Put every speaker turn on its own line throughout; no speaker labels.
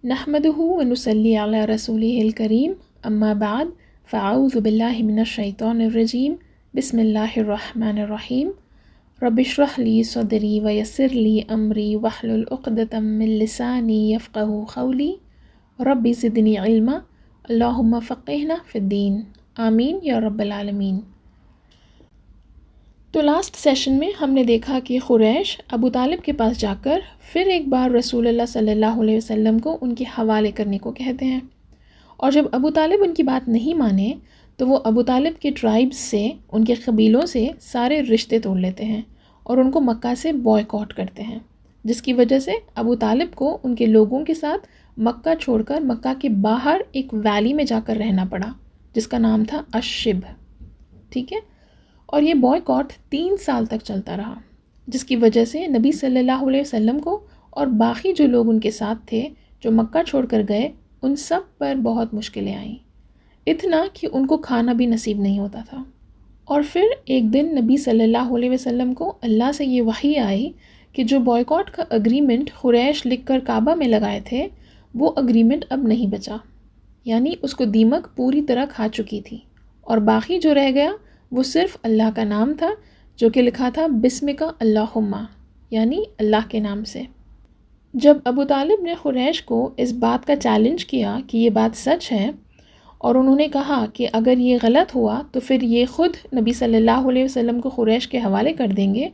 نحمده ونصلي على رسوله الكريم اما بعد فاعوذ بالله من الشيطان الرجيم بسم الله الرحمن الرحيم رب اشرح لي صدري ويسر لي امري واحلل عقدة من لساني يفقهوا قولي رب زدني علما اللهم فقهنا في الدين آمین یا رب العالمین۔ تو لاسٹ سیشن میں ہم نے دیکھا کہ قریش ابو طالب کے پاس جا کر پھر ایک بار رسول اللہ صلی اللہ علیہ وسلم کو ان کے حوالے کرنے کو کہتے ہیں، اور جب ابو طالب ان کی بات نہیں مانے تو وہ ابو طالب کے ٹرائبز سے، ان کے قبیلوں سے سارے رشتے توڑ لیتے ہیں اور ان کو مکہ سے بوائیکاٹ کرتے ہیں، جس کی وجہ سے ابو طالب کو ان کے لوگوں کے ساتھ مکہ چھوڑ کر مکہ کے باہر ایک ویلی میں جا کر رہنا پڑا جس کا نام تھا الشبھ، ٹھیک ہے۔ اور یہ بوائیکاٹ 3 سال تک چلتا رہا، جس کی وجہ سے نبی صلی اللہ علیہ وسلم کو اور باقی جو لوگ ان کے ساتھ تھے جو مکہ چھوڑ کر گئے، ان سب پر بہت مشکلیں آئیں، اتنا کہ ان کو کھانا بھی نصیب نہیں ہوتا تھا۔ اور پھر ایک دن نبی صلی اللہ علیہ وسلم کو اللہ سے یہ وحی آئی کہ جو بوائیکاٹ کا اگریمنٹ قریش لکھ کر کعبہ میں لگائے تھے، وہ اگریمنٹ اب نہیں بچا، یعنی اس کو دیمک پوری طرح کھا چکی تھی، اور باقی جو رہ گیا وہ صرف اللہ کا نام تھا جو کہ لکھا تھا بسمک اللہم، یعنی اللہ کے نام سے۔ جب ابو طالب نے قریش کو اس بات کا چیلنج کیا کہ یہ بات سچ ہے، اور انہوں نے کہا کہ اگر یہ غلط ہوا تو پھر یہ خود نبی صلی اللہ علیہ وسلم کو قریش کے حوالے کر دیں گے،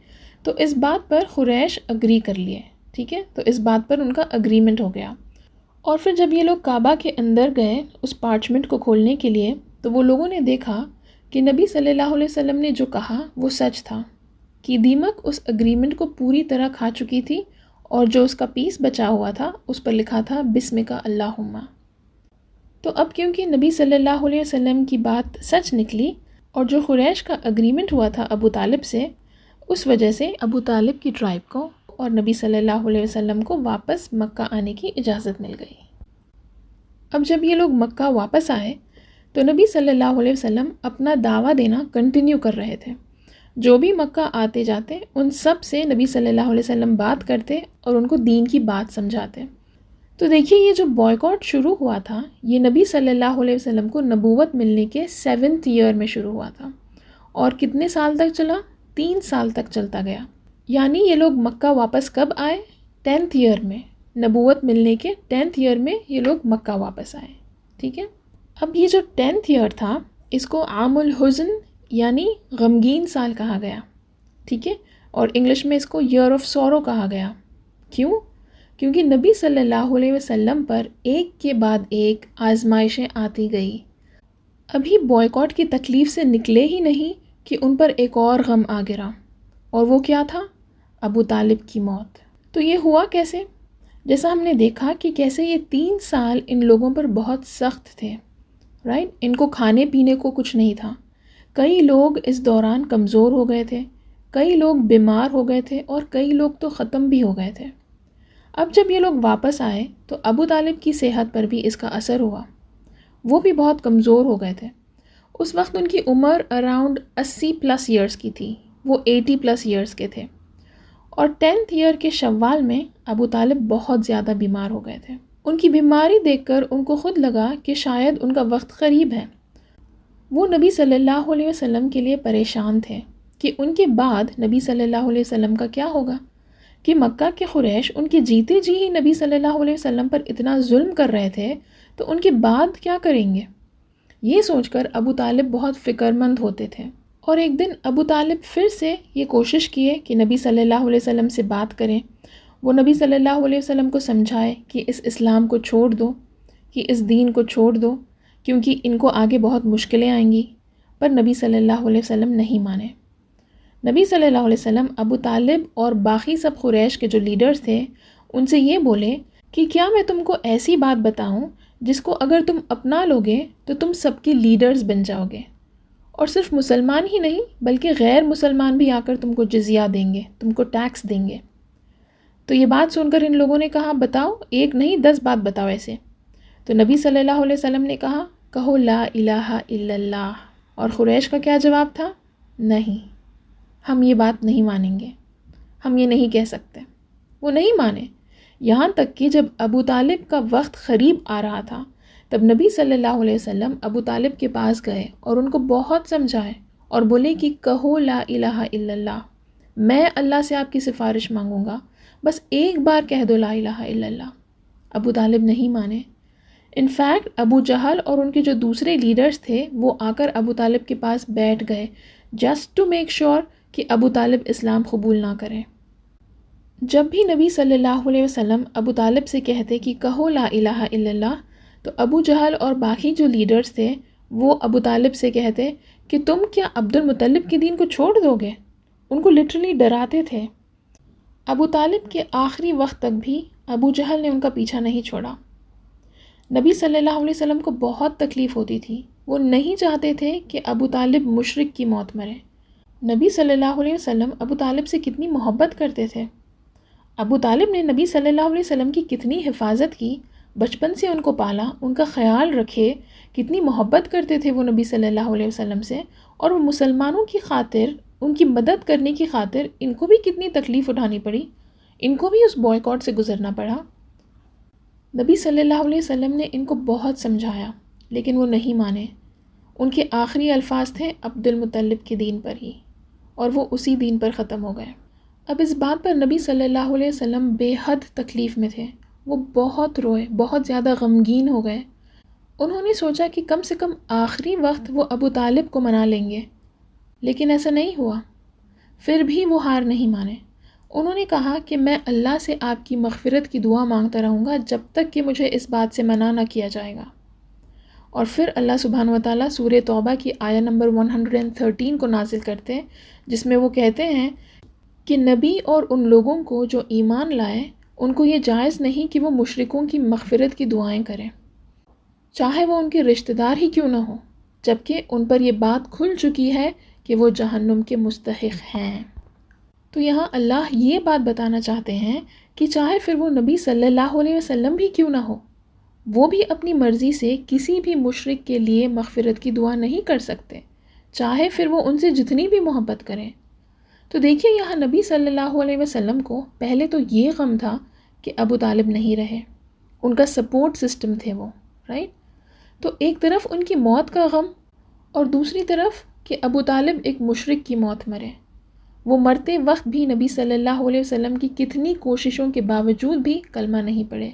تو اس بات پر قریش اگری کر لیے، ٹھیک ہے، تو اس بات پر ان کا اگریمنٹ ہو گیا۔ اور پھر جب یہ لوگ کعبہ کے اندر گئے اس پارچمنٹ کو کھولنے کے لیے، تو وہ لوگوں نے دیکھا کہ نبی صلی اللہ علیہ وسلم نے جو کہا وہ سچ تھا، کہ دیمک اس اگریمنٹ کو پوری طرح کھا چکی تھی، اور جو اس کا پیس بچا ہوا تھا اس پر لکھا تھا بسمک اللہم۔ تو اب کیونکہ نبی صلی اللہ علیہ وسلم کی بات سچ نکلی، اور جو قریش کا اگریمنٹ ہوا تھا ابو طالب سے، اس وجہ سے ابو طالب کی ٹرائب کو اور نبی صلی اللہ علیہ وسلم کو واپس مکہ آنے کی اجازت مل گئی۔ اب جب یہ لوگ مکہ واپس آئے تو نبی صلی اللہ علیہ وسلم اپنا دعویٰ دینا کنٹینیو کر رہے تھے، جو بھی مکہ آتے جاتے ان سب سے نبی صلی اللہ علیہ وسلم بات کرتے اور ان کو دین کی بات سمجھاتے۔ تو دیکھیے یہ جو بوائیکاٹ شروع ہوا تھا، یہ نبی صلی اللہ علیہ وسلم کو نبوت ملنے کے 7th ایئر میں شروع ہوا تھا، اور کتنے سال تک چلا؟ 3 سال تک چلتا گیا، یعنی یہ لوگ مکہ واپس کب آئے؟ 10th ایئر میں، نبوت ملنے کے 10th ایئر میں یہ لوگ مکہ واپس آئے، ٹھیک ہے۔ اب یہ جو 10th ایئر تھا اس کو عام الحزن یعنی غمگین سال کہا گیا، ٹھیک ہے، اور انگلش میں اس کو ایئر آف سورو کہا گیا۔ کیوں؟ کیونکہ نبی صلی اللہ علیہ وسلم پر ایک کے بعد ایک آزمائشیں آتی گئی، ابھی بوائیکاٹ کی تکلیف سے نکلے ہی نہیں کہ ان پر ایک اور غم آ گرا، اور وہ کیا تھا؟ ابو طالب کی موت۔ تو یہ ہوا کیسے؟ جیسا ہم نے دیکھا کہ کیسے یہ 3 سال ان لوگوں پر بہت سخت تھے، رائٹ، ان کو کھانے پینے کو کچھ نہیں تھا، کئی لوگ اس دوران کمزور ہو گئے تھے، کئی لوگ بیمار ہو گئے تھے، اور کئی لوگ تو ختم بھی ہو گئے تھے۔ اب جب یہ لوگ واپس آئے تو ابو طالب کی صحت پر بھی اس کا اثر ہوا، وہ بھی بہت کمزور ہو گئے تھے۔ اس وقت ان کی عمر اراؤنڈ 80+ ایئرس کی تھی، وہ 80+ ایئرس کے تھے، اور 10th ایئر کے شوال میں ابو طالب بہت زیادہ بیمار ہو گئے تھے۔ ان کی بیماری دیکھ کر ان کو خود لگا کہ شاید ان کا وقت قریب ہے۔ وہ نبی صلی اللہ علیہ وسلم کے لیے پریشان تھے کہ ان کے بعد نبی صلی اللہ علیہ وسلم کا کیا ہوگا، کہ مکہ کے قریش ان کے جیتے جی ہی نبی صلی اللہ علیہ وسلم پر اتنا ظلم کر رہے تھے، تو ان کے بعد کیا کریں گے؟ یہ سوچ کر ابو طالب بہت فکر مند ہوتے تھے، اور ایک دن ابو طالب پھر سے یہ کوشش کیے کہ نبی صلی اللہ علیہ وسلم سے بات کریں، وہ نبی صلی اللہ علیہ وسلم کو سمجھائے کہ اس اسلام کو چھوڑ دو، کہ اس دین کو چھوڑ دو، کیونکہ ان کو آگے بہت مشکلیں آئیں گی، پر نبی صلی اللہ علیہ وسلم نہیں مانے۔ نبی صلی اللہ علیہ وسلم ابو طالب اور باقی سب قریش کے جو لیڈرز تھے ان سے یہ بولے کہ کیا میں تم کو ایسی بات بتاؤں جس کو اگر تم اپنا لوگے تو تم سب کے لیڈرز بن جاؤ گے، اور صرف مسلمان ہی نہیں بلکہ غیر مسلمان بھی آ کر تم کو جزیہ دیں گے، تم کو ٹیکس دیں گے۔ تو یہ بات سن کر ان لوگوں نے کہا بتاؤ، 1 نہیں 10 بات بتاؤ ایسے۔ تو نبی صلی اللہ علیہ وسلم نے کہا کہو لا الہ الا اللہ، اور قریش کا کیا جواب تھا؟ نہیں، ہم یہ بات نہیں مانیں گے، ہم یہ نہیں کہہ سکتے۔ وہ نہیں مانے، یہاں تک کہ جب ابو طالب کا وقت قریب آ رہا تھا تب نبی صلی اللہ علیہ وسلم ابو طالب کے پاس گئے اور ان کو بہت سمجھائے اور بولے کہ کہو لا الہ الا اللہ، میں اللہ سے آپ کی سفارش مانگوں گا، بس ایک بار کہہ دو لا الہ الا اللہ۔ ابو طالب نہیں مانے۔ انفیکٹ ابو جہل اور ان کے جو دوسرے لیڈرز تھے وہ آ کر ابو طالب کے پاس بیٹھ گئے جسٹ ٹو میک شور کہ ابو طالب اسلام قبول نہ کریں۔ جب بھی نبی صلی اللہ علیہ وسلم ابو طالب سے کہتے کہ کہو لا الہ الا اللہ، تو ابو جہل اور باقی جو لیڈرز تھے وہ ابو طالب سے کہتے کہ تم کیا عبد المطلب کے دین کو چھوڑ دو گے؟ ان کو لٹرلی ڈراتے تھے۔ ابو طالب کے آخری وقت تک بھی ابو جہل نے ان کا پیچھا نہیں چھوڑا۔ نبی صلی اللہ علیہ وسلم کو بہت تکلیف ہوتی تھی، وہ نہیں چاہتے تھے کہ ابو طالب مشرک کی موت مرے۔ نبی صلی اللہ علیہ وسلم ابو طالب سے کتنی محبت کرتے تھے۔ ابو طالب نے نبی صلی اللہ علیہ وسلم کی کتنی حفاظت کی، بچپن سے ان کو پالا، ان کا خیال رکھے، کتنی محبت کرتے تھے وہ نبی صلی اللہ علیہ وسلم سے، اور وہ مسلمانوں کی خاطر، ان کی مدد کرنے کی خاطر ان کو بھی کتنی تکلیف اٹھانی پڑی، ان کو بھی اس بوائیکاٹ سے گزرنا پڑا۔ نبی صلی اللہ علیہ وسلم نے ان کو بہت سمجھایا لیکن وہ نہیں مانے۔ ان کے آخری الفاظ تھے عبد المطلب کے دین پر ہی، اور وہ اسی دین پر ختم ہو گئے۔ اب اس بات پر نبی صلی اللہ علیہ وسلم بے حد تکلیف میں تھے، وہ بہت روئے، بہت زیادہ غمگین ہو گئے۔ انہوں نے سوچا کہ کم سے کم آخری وقت وہ ابو طالب کو منا لیں گے، لیکن ایسا نہیں ہوا۔ پھر بھی وہ ہار نہیں مانے۔ انہوں نے کہا کہ میں اللہ سے آپ کی مغفرت کی دعا مانگتا رہوں گا جب تک کہ مجھے اس بات سے منع نہ کیا جائے گا۔ اور پھر اللہ سبحانہ وتعالیٰ سورہ توبہ کی آیہ نمبر 113 کو نازل کرتے ہیں، جس میں وہ کہتے ہیں کہ نبی اور ان لوگوں کو جو ایمان لائے ان کو یہ جائز نہیں کہ وہ مشرکوں کی مغفرت کی دعائیں کریں، چاہے وہ ان کے رشتہ دار ہی کیوں نہ ہو، جبکہ ان پر یہ بات کھل چکی ہے کہ وہ جہنم کے مستحق ہیں۔ تو یہاں اللہ یہ بات بتانا چاہتے ہیں کہ چاہے پھر وہ نبی صلی اللہ علیہ وسلم بھی کیوں نہ ہو، وہ بھی اپنی مرضی سے کسی بھی مشرک کے لیے مغفرت کی دعا نہیں کر سکتے، چاہے پھر وہ ان سے جتنی بھی محبت کریں۔ تو دیکھیے یہاں نبی صلی اللہ علیہ وسلم کو پہلے تو یہ غم تھا کہ ابو طالب نہیں رہے، ان کا سپورٹ سسٹم تھے وہ، رائٹ؟ تو ایک طرف ان کی موت کا غم اور دوسری طرف کہ ابو طالب ایک مشرک کی موت مرے۔ وہ مرتے وقت بھی نبی صلی اللہ علیہ وسلم کی کتنی کوششوں کے باوجود بھی کلمہ نہیں پڑھے۔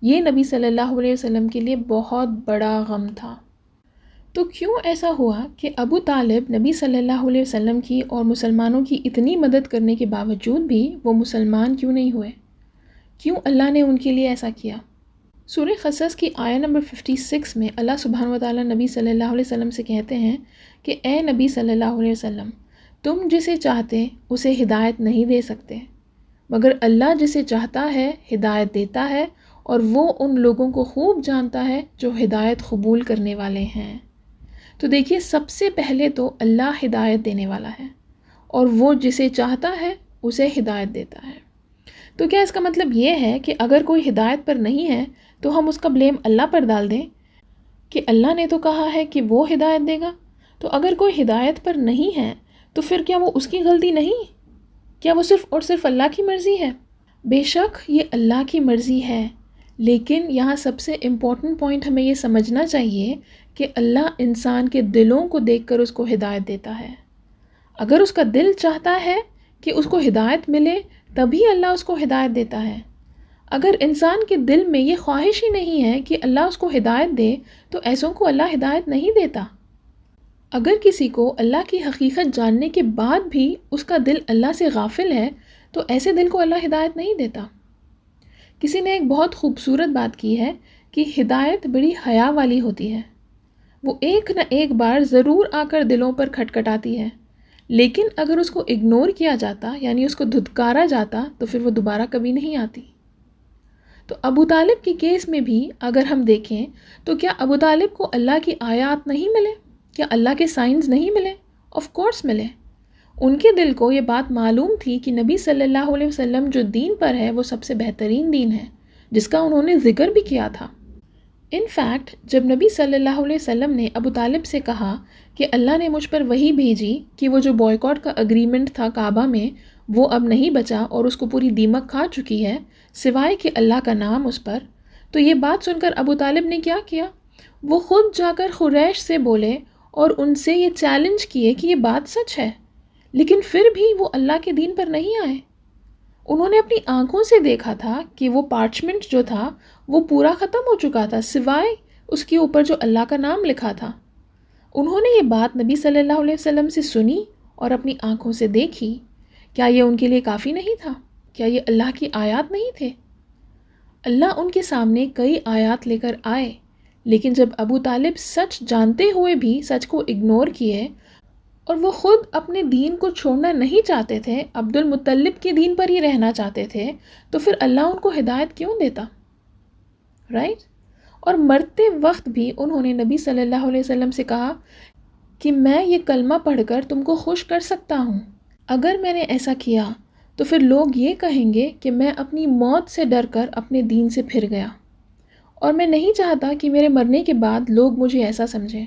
یہ نبی صلی اللہ علیہ وسلم کے لیے بہت بڑا غم تھا۔ تو کیوں ایسا ہوا کہ ابو طالب نبی صلی اللہ علیہ وسلم کی اور مسلمانوں کی اتنی مدد کرنے کے باوجود بھی وہ مسلمان کیوں نہیں ہوئے؟ کیوں اللہ نے ان کے لیے ایسا کیا؟ سورہ قصص کی آیہ نمبر 56 میں اللہ سبحانہ وتعالیٰ نبی صلی اللہ علیہ وسلم سے کہتے ہیں کہ اے نبی صلی اللہ علیہ وسلم، تم جسے چاہتے اسے ہدایت نہیں دے سکتے، مگر اللہ جسے چاہتا ہے ہدایت دیتا ہے، اور وہ ان لوگوں کو خوب جانتا ہے جو ہدایت قبول کرنے والے ہیں۔ تو دیکھیے سب سے پہلے تو اللہ ہدایت دینے والا ہے، اور وہ جسے چاہتا ہے اسے ہدایت دیتا ہے۔ تو کیا اس کا مطلب یہ ہے کہ اگر کوئی ہدایت پر نہیں ہے تو ہم اس کا بلیم اللہ پر ڈال دیں کہ اللہ نے تو کہا ہے کہ وہ ہدایت دے گا؟ تو اگر کوئی ہدایت پر نہیں ہے تو پھر کیا وہ اس کی غلطی نہیں؟ کیا وہ صرف اور صرف اللہ کی مرضی ہے؟ بے شک یہ اللہ کی مرضی ہے، لیکن یہاں سب سے امپورٹنٹ پوائنٹ ہمیں یہ سمجھنا چاہیے کہ اللہ انسان کے دلوں کو دیکھ کر اس کو ہدایت دیتا ہے۔ اگر اس کا دل چاہتا ہے کہ اس کو ہدایت ملے تبھی اللہ اس کو ہدایت دیتا ہے۔ اگر انسان کے دل میں یہ خواہش ہی نہیں ہے کہ اللہ اس کو ہدایت دے تو ایسوں کو اللہ ہدایت نہیں دیتا۔ اگر کسی کو اللہ کی حقیقت جاننے کے بعد بھی اس کا دل اللہ سے غافل ہے تو ایسے دل کو اللہ ہدایت نہیں دیتا۔ کسی نے ایک بہت خوبصورت بات کی ہے کہ ہدایت بڑی حیا والی ہوتی ہے، وہ ایک نہ ایک بار ضرور آ کر دلوں پر کھٹکھٹاتی ہے، لیکن اگر اس کو اگنور کیا جاتا یعنی اس کو دھتکارا جاتا تو پھر وہ دوبارہ کبھی نہیں آتی۔ تو ابو طالب کے کیس میں بھی اگر ہم دیکھیں تو کیا ابو طالب کو اللہ کی آیات نہیں ملے؟ کیا اللہ کے سائنز نہیں ملے؟ آف کورس ملے۔ ان کے دل کو یہ بات معلوم تھی کہ نبی صلی اللہ علیہ وسلم جو دین پر ہے وہ سب سے بہترین دین ہے، جس کا انہوں نے ذکر بھی کیا تھا۔ ان فیکٹ جب نبی صلی اللہ علیہ وسلم نے ابو طالب سے کہا کہ اللہ نے مجھ پر وہی بھیجی کہ وہ جو بوائیکاٹ کا اگریمنٹ تھا کعبہ میں وہ اب نہیں بچا اور اس کو پوری دیمک کھا چکی ہے سوائے کہ اللہ کا نام اس پر، تو یہ بات سن کر ابو طالب نے کیا کیا؟ وہ خود جا کر قریش سے بولے اور ان سے یہ چیلنج کیے کہ یہ بات سچ ہے، لیکن پھر بھی وہ اللہ کے دین پر نہیں آئے۔ انہوں نے اپنی آنکھوں سے دیکھا تھا کہ وہ پارچمنٹ جو تھا وہ پورا ختم ہو چکا تھا سوائے اس کے اوپر جو اللہ کا نام لکھا تھا۔ انہوں نے یہ بات نبی صلی اللہ علیہ وسلم سے سنی اور اپنی آنکھوں سے دیکھی۔ کیا یہ ان کے لیے کافی نہیں تھا؟ کیا یہ اللہ کی آیات نہیں تھے؟ اللہ ان کے سامنے کئی آیات لے کر آئے، لیکن جب ابو طالب سچ جانتے ہوئے بھی سچ کو اگنور کیے اور وہ خود اپنے دین کو چھوڑنا نہیں چاہتے تھے، عبد المطلب کے دین پر ہی رہنا چاہتے تھے، تو پھر اللہ ان کو ہدایت کیوں دیتا؟ رائٹ؟ اور مرتے وقت بھی انہوں نے نبی صلی اللہ علیہ وسلم سے کہا کہ میں یہ کلمہ پڑھ کر تم کو خوش کر سکتا ہوں، اگر میں نے ایسا کیا تو پھر لوگ یہ کہیں گے کہ میں اپنی موت سے ڈر کر اپنے دین سے پھر گیا، اور میں نہیں چاہتا کہ میرے مرنے کے بعد لوگ مجھے ایسا سمجھیں۔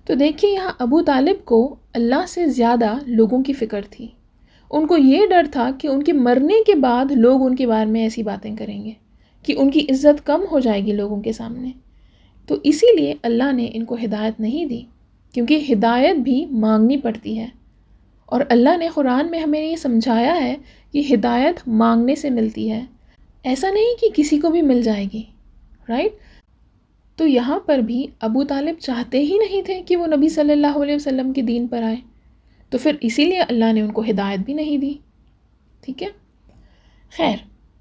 تو دیکھیے یہاں ابو طالب کو اللہ سے زیادہ لوگوں کی فکر تھی۔ ان کو یہ ڈر تھا کہ ان کے مرنے کے بعد لوگ ان کے بارے میں ایسی باتیں کریں گے کہ ان کی عزت کم ہو جائے گی لوگوں کے سامنے۔ تو اسی لیے اللہ نے ان کو ہدایت نہیں دی، کیونکہ ہدایت بھی مانگنی پڑتی ہے، اور اللہ نے قرآن میں ہمیں یہ سمجھایا ہے کہ ہدایت مانگنے سے ملتی ہے، ایسا نہیں کہ کسی کو بھی مل جائے گی، رائٹ؟ تو یہاں پر بھی ابو طالب چاہتے ہی نہیں تھے کہ وہ نبی صلی اللہ علیہ وسلم کے دین پر آئے، تو پھر اسی لیے اللہ نے ان کو ہدایت بھی نہیں دی۔ ٹھیک ہے، خیر،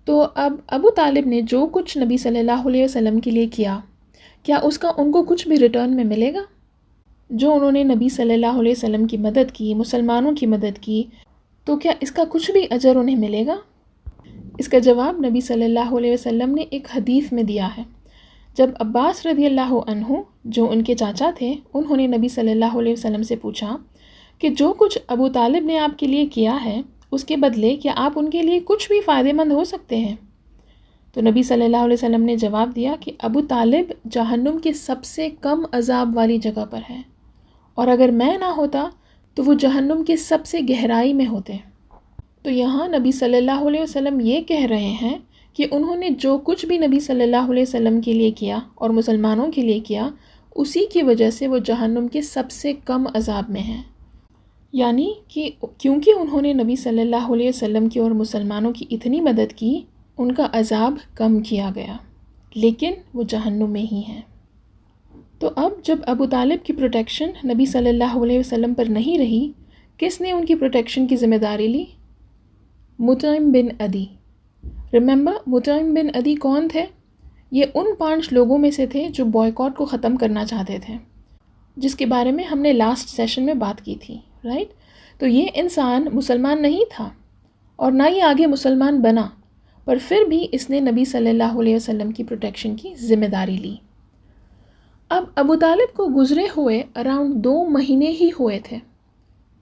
تو اب ابو طالب نے جو کچھ نبی صلی اللہ علیہ وسلم کے لیے کیا اس کا ان کو کچھ بھی ریٹرن میں ملے گا؟ جو انہوں نے نبی صلی اللہ علیہ وسلم کی مدد کی، مسلمانوں کی مدد کی، تو کیا اس کا کچھ بھی اجر انہیں ملے گا؟ اس کا جواب نبی صلی اللہ علیہ وسلم نے ایک حدیث میں دیا ہے۔ جب عباس رضی اللہ عنہ جو ان کے چاچا تھے، انہوں نے نبی صلی اللہ علیہ وسلم سے پوچھا کہ جو کچھ ابو طالب نے آپ کے لیے کیا ہے اس کے بدلے کیا آپ ان کے لیے کچھ بھی فائدہ مند ہو سکتے ہیں؟ تو نبی صلی اللہ علیہ وسلم نے جواب دیا کہ ابو طالب جہنم کے سب سے کم عذاب والی جگہ پر ہے، اور اگر میں نہ ہوتا تو وہ جہنم کے سب سے گہرائی میں ہوتے۔ تو یہاں نبی صلی اللہ علیہ وسلم یہ کہہ رہے ہیں کہ انہوں نے جو کچھ بھی نبی صلی اللہ علیہ وسلم کے لیے کیا اور مسلمانوں کے لیے کیا، اسی کی وجہ سے وہ جہنم کے سب سے کم عذاب میں ہیں، یعنی کہ کیونکہ انہوں نے نبی صلی اللہ علیہ وسلم کی اور مسلمانوں کی اتنی مدد کی، ان کا عذاب کم کیا گیا، لیکن وہ جہنم میں ہی ہیں۔ تو اب جب ابو طالب کی پروٹیکشن نبی صلی اللہ علیہ وسلم پر نہیں رہی، کس نے ان کی پروٹیکشن کی ذمہ داری لی؟ مطعم بن عدی۔ ریممبر مطعم بن عدی کون تھے؟ یہ ان 5 لوگوں میں سے تھے جو بوائیکاٹ کو ختم کرنا چاہتے تھے، جس کے بارے میں ہم نے لاسٹ سیشن میں بات کی تھی، رائٹ؟ تو یہ انسان مسلمان نہیں تھا اور نہ ہی آگے مسلمان بنا، پر پھر بھی اس نے نبی صلی اللہ علیہ وسلم کی پروٹیکشن کی ذمہ داری لی۔ اب ابو طالب کو گزرے ہوئے اراؤنڈ 2 مہینے ہی ہوئے تھے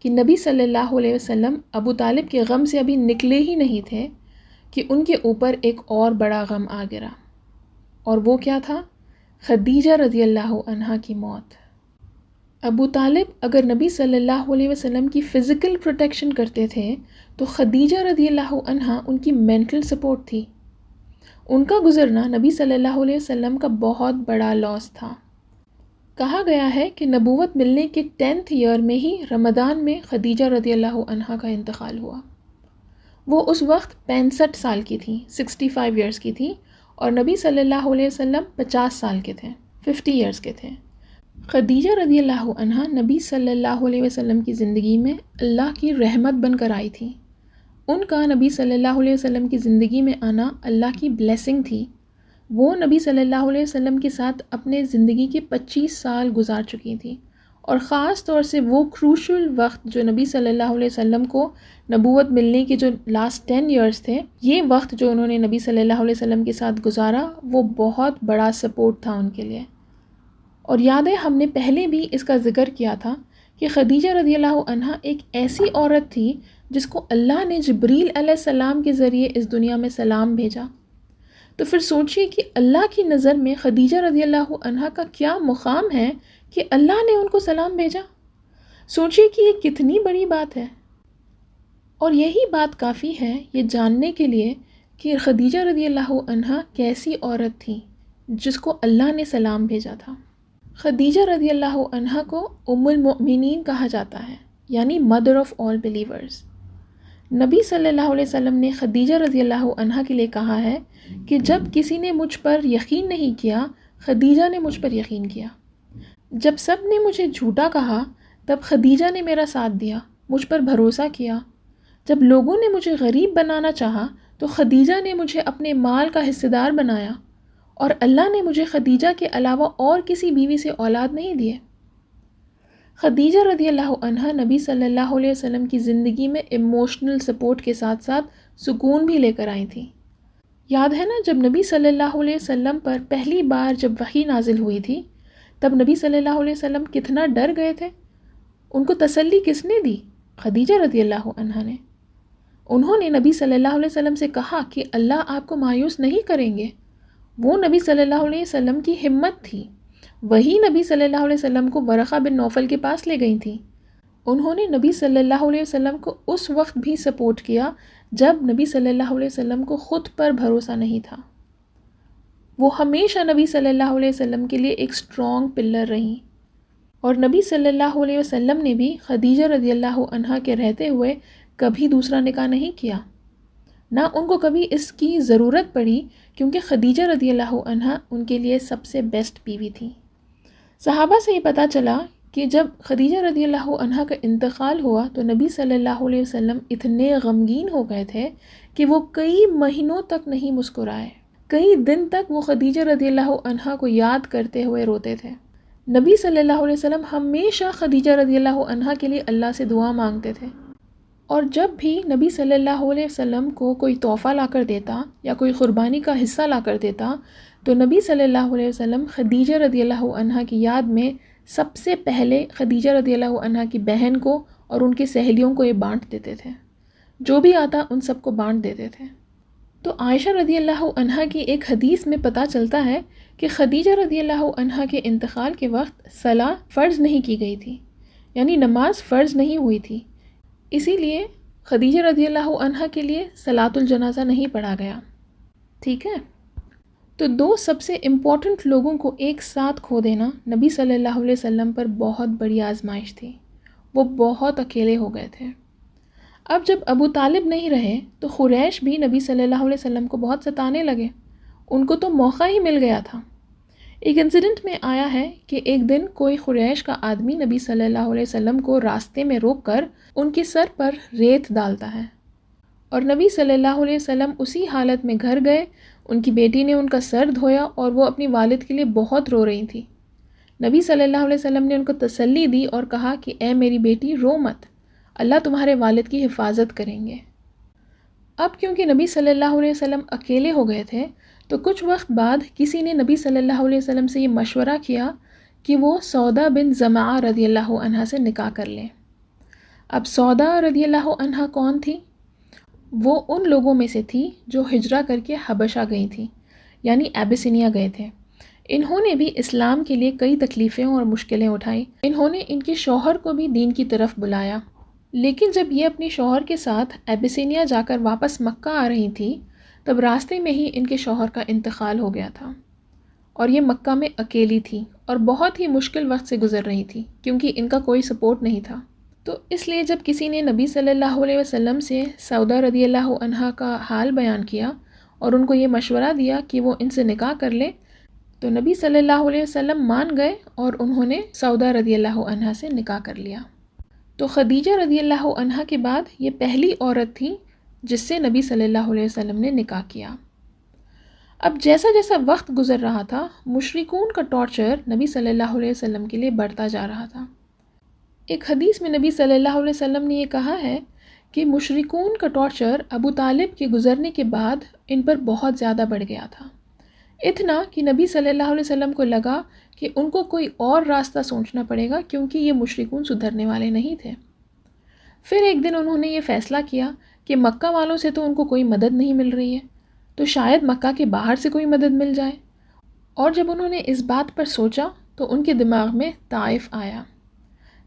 کہ نبی صلی اللہ علیہ وسلم ابو طالب کے غم سے ابھی نکلے ہی نہیں تھے کہ ان کے اوپر ایک اور بڑا غم آ گرا، اور وہ کیا تھا؟ خدیجہ رضی اللہ عنہا کی موت۔ ابو طالب اگر نبی صلی اللہ علیہ وسلم کی فزیکل پروٹیکشن کرتے تھے تو خدیجہ رضی اللہ عنہا ان کی مینٹل سپورٹ تھی۔ ان کا گزرنا نبی صلی اللہ علیہ وسلم کا بہت بڑا لاس تھا۔ کہا گیا ہے کہ نبوت ملنے کے 10th ایئر میں ہی رمضان میں خدیجہ رضی اللہ عنہا کا انتقال ہوا۔ وہ اس وقت 65 سال کی تھیں، 65 ایئرس کی تھیں، اور نبی صلی اللہ علیہ وسلم 50 سال کے تھے، 50 ایئرس کے تھے۔ خدیجہ رضی اللہ عنہا نبی صلی اللہ علیہ وسلم کی زندگی میں اللہ کی رحمت بن کر آئی تھی۔ ان کا نبی صلی اللہ علیہ وسلم کی زندگی میں آنا اللہ کی بلیسنگ تھی۔ وہ نبی صلی اللہ علیہ وسلم کے ساتھ اپنے زندگی کے 25 سال گزار چکی تھیں، اور خاص طور سے وہ کروشل وقت جو نبی صلی اللہ علیہ وسلم کو نبوت ملنے کے جو لاسٹ 10 ایئرس تھے، یہ وقت جو انہوں نے نبی صلی اللہ علیہ وسلم کے ساتھ گزارا، وہ بہت بڑا سپورٹ تھا ان کے لیے۔ اور یاد ہے ہم نے پہلے بھی اس کا ذکر کیا تھا کہ خدیجہ رضی اللہ عنہا ایک ایسی عورت تھی جس کو اللہ نے جبریل علیہ السلام کے ذریعے اس دنیا میں سلام بھیجا۔ تو پھر سوچئے کہ اللہ کی نظر میں خدیجہ رضی اللہ عنہا کا کیا مقام ہے کہ اللہ نے ان کو سلام بھیجا۔ سوچئے کہ یہ کتنی بڑی بات ہے۔ اور یہی بات کافی ہے یہ جاننے کے لیے کہ خدیجہ رضی اللہ عنہا کیسی عورت تھی جس کو اللہ نے سلام بھیجا تھا۔ خدیجہ رضی اللہ عنہا کو ام المؤمنین کہا جاتا ہے، یعنی مدر آف آل بلیورز۔ نبی صلی اللہ علیہ وسلم نے خدیجہ رضی اللہ عنہا کے لیے کہا ہے کہ جب کسی نے مجھ پر یقین نہیں کیا، خدیجہ نے مجھ پر یقین کیا۔ جب سب نے مجھے جھوٹا کہا، تب خدیجہ نے میرا ساتھ دیا، مجھ پر بھروسہ کیا۔ جب لوگوں نے مجھے غریب بنانا چاہا تو خدیجہ نے مجھے اپنے مال کا حصہ دار بنایا، اور اللہ نے مجھے خدیجہ کے علاوہ اور کسی بیوی سے اولاد نہیں دیے۔ خدیجہ رضی اللہ عنہا نبی صلی اللہ علیہ وسلم کی زندگی میں ایموشنل سپورٹ کے ساتھ ساتھ سکون بھی لے کر آئی تھیں۔ یاد ہے نا جب نبی صلی اللہ علیہ وسلم پر پہلی بار جب وحی نازل ہوئی تھی، تب نبی صلی اللہ علیہ وسلم کتنا ڈر گئے تھے۔ ان کو تسلی کس نے دی؟ خدیجہ رضی اللہ عنہا نے۔ انہوں نے نبی صلی اللہ علیہ وسلم سے کہا کہ اللہ آپ کو مایوس نہیں کریں گے۔ وہ نبی صلی اللہ علیہ وسلم کی ہمت تھی۔ وہی نبی صلی اللہ علیہ وسلم کو ورقہ بن نوفل کے پاس لے گئی تھیں۔ انہوں نے نبی صلی اللہ علیہ وسلم کو اس وقت بھی سپورٹ کیا جب نبی صلی اللہ علیہ وسلم کو خود پر بھروسہ نہیں تھا۔ وہ ہمیشہ نبی صلی اللہ علیہ وسلم کے لیے ایک اسٹرانگ پلر رہیں، اور نبی صلی اللہ علیہ وسلم نے بھی خدیجہ رضی اللہ عنہا کے رہتے ہوئے کبھی دوسرا نکاح نہیں کیا، نہ ان کو کبھی اس کی ضرورت پڑی، کیونکہ خدیجہ رضی اللہ عنہا ان کے لیے سب سے بیسٹ بیوی تھی۔ صحابہ سے یہ پتہ چلا کہ جب خدیجہ رضی اللہ عنہا کا انتقال ہوا تو نبی صلی اللہ علیہ وسلم اتنے غمگین ہو گئے تھے کہ وہ کئی مہینوں تک نہیں مسکرائے۔ کئی دن تک وہ خدیجہ رضی اللہ عنہا کو یاد کرتے ہوئے روتے تھے۔ نبی صلی اللہ علیہ وسلم ہمیشہ خدیجہ رضی اللہ عنہا کے لیے اللہ سے دعا مانگتے تھے، اور جب بھی نبی صلی اللہ علیہ وسلم کو کوئی تحفہ لا کر دیتا یا کوئی قربانی کا حصہ لا کر دیتا تو نبی صلی اللہ علیہ وسلم خدیجہ رضی اللہ عنہا کی یاد میں سب سے پہلے خدیجہ رضی اللہ عنہا کی بہن کو اور ان کی سہیلیوں کو یہ بانٹ دیتے تھے، جو بھی آتا ان سب کو بانٹ دیتے تھے۔ تو عائشہ رضی اللہ عنہا کی ایک حدیث میں پتہ چلتا ہے کہ خدیجہ رضی اللہ عنہا کے انتقال کے وقت صلاۃ فرض نہیں کی گئی تھی، یعنی نماز فرض نہیں ہوئی تھی، اسی لیے خدیجہ رضی اللہ عنہا کے لیے صلاۃ الجنازہ نہیں پڑھا گیا۔ ٹھیک ہے، تو دو سب سے امپورٹنٹ لوگوں کو ایک ساتھ کھو دینا نبی صلی اللہ علیہ وسلم پر بہت بڑی آزمائش تھی۔ وہ بہت اکیلے ہو گئے تھے۔ اب جب ابو طالب نہیں رہے تو قریش بھی نبی صلی اللہ علیہ وسلم کو بہت ستانے لگے۔ ان کو تو موقع ہی مل گیا تھا۔ ایک انسیڈنٹ میں آیا ہے کہ ایک دن کوئی قریش کا آدمی نبی صلی اللہ علیہ وسلم کو راستے میں روک کر ان کے سر پر ریت ڈالتا ہے، اور نبی صلی اللہ علیہ وسلم اسی حالت میں گھر گئے۔ ان کی بیٹی نے ان کا سر دھویا اور وہ اپنی والد کے لیے بہت رو رہی تھی۔ نبی صلی اللہ علیہ وسلم نے ان کو تسلی دی اور کہا کہ اے میری بیٹی رو مت، اللہ تمہارے والد کی حفاظت کریں گے۔ اب کیونکہ نبی صلی اللہ علیہ وسلم اکیلے ہو گئے تھے تو کچھ وقت بعد کسی نے نبی صلی اللہ علیہ وسلم سے یہ مشورہ کیا کہ وہ سودا بن زمعہ رضی اللہ عنہا سے نکاح کر لیں۔ اب سودا رضی اللہ عنہا کون تھی؟ وہ ان لوگوں میں سے تھی جو ہجرہ کر کے حبشہ گئی تھیں، یعنی ایبیسینیا گئے تھے۔ انہوں نے بھی اسلام کے لیے کئی تکلیفیں اور مشکلیں اٹھائیں۔ انہوں نے ان کے شوہر کو بھی دین کی طرف بلایا، لیکن جب یہ اپنے شوہر کے ساتھ ایبیسینیا جا کر واپس مکہ آ رہی تھیں تب راستے میں ہی ان کے شوہر کا انتقال ہو گیا تھا، اور یہ مکہ میں اکیلی تھی اور بہت ہی مشکل وقت سے گزر رہی تھی کیونکہ ان کا کوئی سپورٹ نہیں تھا۔ تو اس لیے جب کسی نے نبی صلی اللہ علیہ وسلم سے سودا رضی اللہ عنہا کا حال بیان کیا اور ان کو یہ مشورہ دیا کہ وہ ان سے نکاح کر لیں، تو نبی صلی اللہ علیہ وسلم مان گئے اور انہوں نے سودا رضی اللہ عنہا سے نکاح کر لیا۔ تو خدیجہ رضی اللہ عنہا کے بعد یہ پہلی عورت تھی جس سے نبی صلی اللہ علیہ وسلم نے نکاح کیا۔ اب جیسا جیسا وقت گزر رہا تھا، مشرکون کا ٹارچر نبی صلی اللہ علیہ وسلم کے لیے بڑھتا جا رہا تھا۔ ایک حدیث میں نبی صلی اللہ علیہ وسلم نے یہ کہا ہے کہ مشرکون کا ٹارچر ابو طالب کے گزرنے کے بعد ان پر بہت زیادہ بڑھ گیا تھا، اتنا کہ نبی صلی اللہ علیہ وسلم کو لگا کہ ان کو کوئی اور راستہ سوچنا پڑے گا کیونکہ یہ مشرکون سدھرنے والے نہیں تھے۔ پھر ایک دن انہوں نے یہ فیصلہ کیا کہ مکہ والوں سے تو ان کو کوئی مدد نہیں مل رہی ہے، تو شاید مکہ کے باہر سے کوئی مدد مل جائے۔ اور جب انہوں نے اس بات پر سوچا تو ان کے دماغ میں طائف آیا۔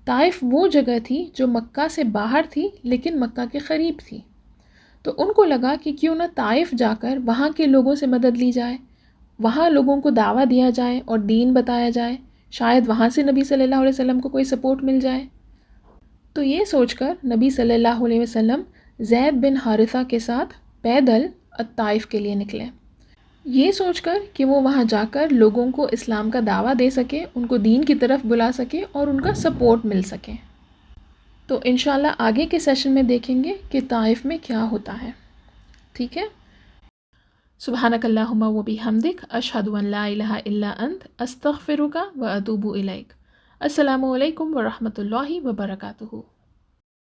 طائف وہ جگہ تھی جو مکہ سے باہر تھی لیکن مکہ کے قریب تھی، تو ان کو لگا کہ کیوں نہ طائف جا کر وہاں کے لوگوں سے مدد لی جائے، وہاں لوگوں کو دعویٰ دیا جائے اور دین بتایا جائے، شاید وہاں سے نبی صلی اللہ علیہ وسلم کو کوئی سپورٹ مل جائے۔ تو یہ سوچ کر نبی صلی اللہ علیہ وسلم زید بن حارثہ کے ساتھ پیدل الطائف کے لیے نکلے، یہ سوچ کر کہ وہ وہاں جا کر لوگوں کو اسلام کا دعویٰ دے سکے، ان کو دین کی طرف بلا سکے اور ان کا سپورٹ مل سکے۔ تو انشاءاللہ آگے کے سیشن میں دیکھیں گے کہ طائف میں کیا ہوتا ہے، ٹھیک ہے؟ سبحانک اللہم و بحمدک، اشہد ان لا الہ الا انت، استغفرک و اتوب الیک۔ السلام علیکم ورحمۃ اللہ وبرکاتہ۔